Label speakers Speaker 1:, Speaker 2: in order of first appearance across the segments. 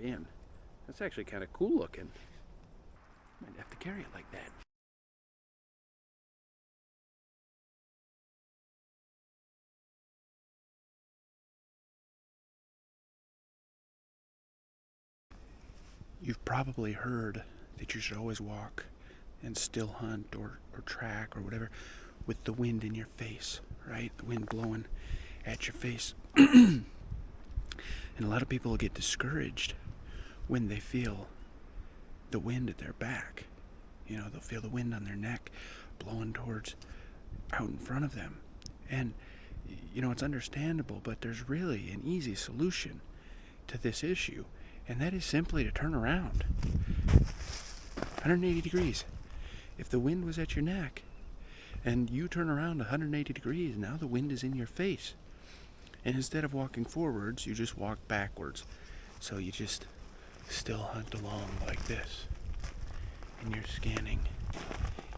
Speaker 1: Man, that's actually kind of cool looking. Might have to carry it like that. You've probably heard that you should always walk and still hunt or track or whatever with the wind in your face, right? The wind blowing at your face. And a lot of people get discouraged when they feel the wind at their back. You know, they'll feel the wind on their neck blowing towards out in front of them. And, you know, it's understandable, but there's really an easy solution to this issue. And that is simply to turn around 180 degrees. If the wind was at your neck and you turn around 180 degrees, now the wind is in your face. And instead of walking forwards, you just walk backwards. So you just still hunt along like this. And you're scanning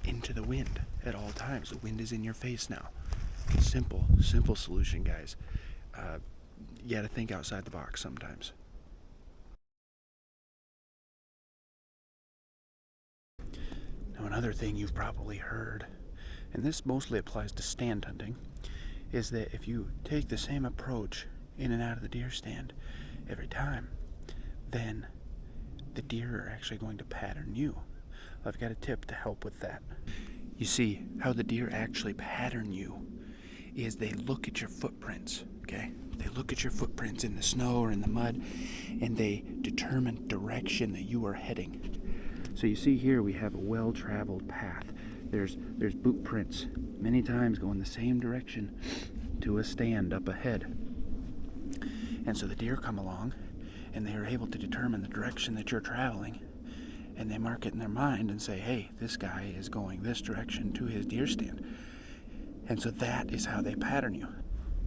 Speaker 1: into the wind at all times. The wind is in your face now. Simple solution, guys. You gotta think outside the box sometimes. Now, another thing you've probably heard, and this mostly applies to stand hunting, is that if you take the same approach in and out of the deer stand every time, then the deer are actually going to pattern you. I've got a tip to help with that. You see, how the deer actually pattern you is they look at your footprints, okay? They look at your footprints in the snow or in the mud, and they determine direction that you are heading. So you see here we have a well-traveled path. There's boot prints many times going the same direction to a stand up ahead. And so the deer come along and they are able to determine the direction that you're traveling, and they mark it in their mind and say, hey, this guy is going this direction to his deer stand. And so that is how they pattern you.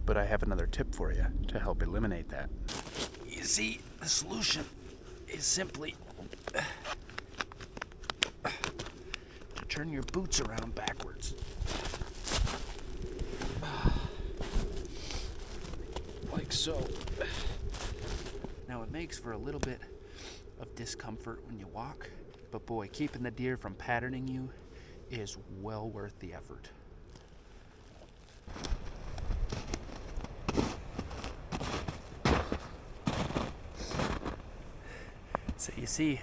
Speaker 1: But I have another tip for you to help eliminate that. You see, the solution is simply to turn your boots around backwards. Like so. Now it makes for a little bit of discomfort when you walk, but boy, keeping the deer from patterning you is well worth the effort. So you see,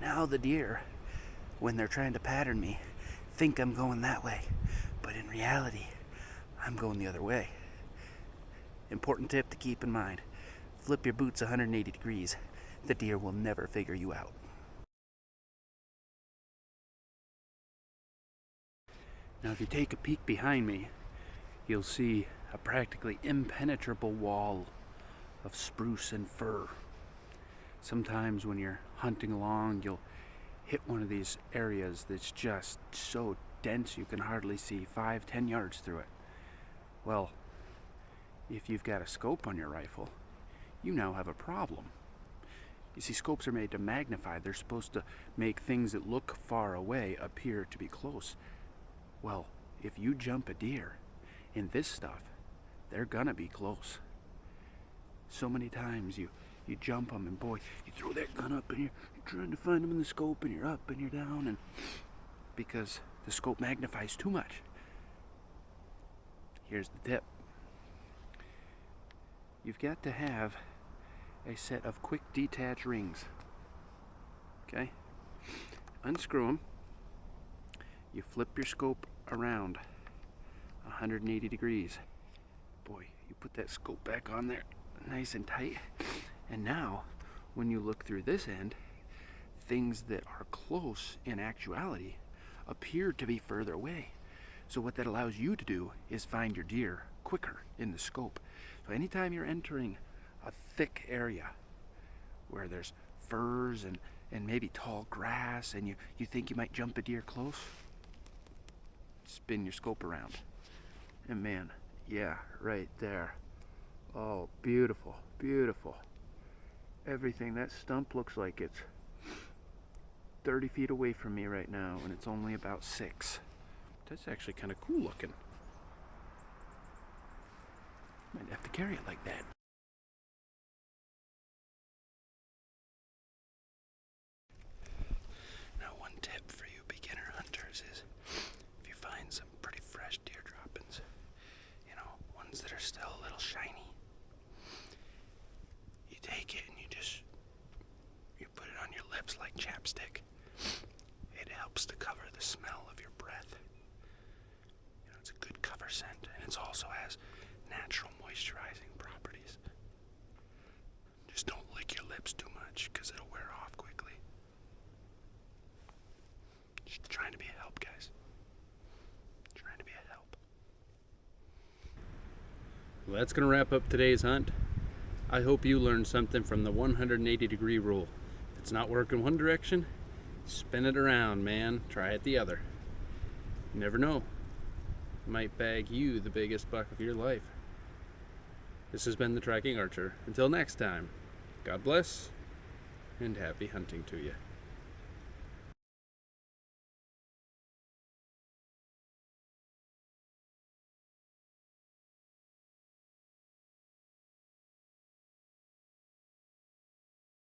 Speaker 1: now the deer, when they're trying to pattern me, think I'm going that way, but in reality, I'm going the other way. Important tip to keep in mind: flip your boots 180 degrees. The deer will never figure you out. Now if you take a peek behind me, you'll see a practically impenetrable wall of spruce and fir. Sometimes when you're hunting along, you'll hit one of these areas that's just so dense you can hardly see 5-10 yards through it. Well, if you've got a scope on your rifle, you now have a problem. You see, scopes are made to magnify. They're supposed to make things that look far away appear to be close. Well, if you jump a deer in this stuff, they're gonna be close. So many times you jump them, and boy, you throw that gun up and you're trying to find them in the scope, and you're up and you're down, and because the scope magnifies too much. Here's the tip. You've got to have a set of quick detach rings. Okay? Unscrew them. You flip your scope around 180 degrees. Boy, you put that scope back on there nice and tight. And now, when you look through this end, things that are close in actuality appear to be further away. So what that allows you to do is find your deer quicker in the scope. So anytime you're entering a thick area where there's firs and maybe tall grass, and you think you might jump a deer close, spin your scope around. And man, yeah, right there. Oh, beautiful, beautiful. Everything, that stump looks like it's 30 feet away from me right now, and it's only about 6. That's actually kind of cool looking. Might have to carry it like that. straps too much because it'll wear off quickly. Just trying to be a help, guys. Trying to be a help.
Speaker 2: Well, that's going to wrap up today's hunt. I hope you learned something from the 180-degree rule. If it's not working one direction, spin it around, man. Try it the other. You never know. It might bag you the biggest buck of your life. This has been the Tracking Archer. Until next time, God bless, and happy hunting to you.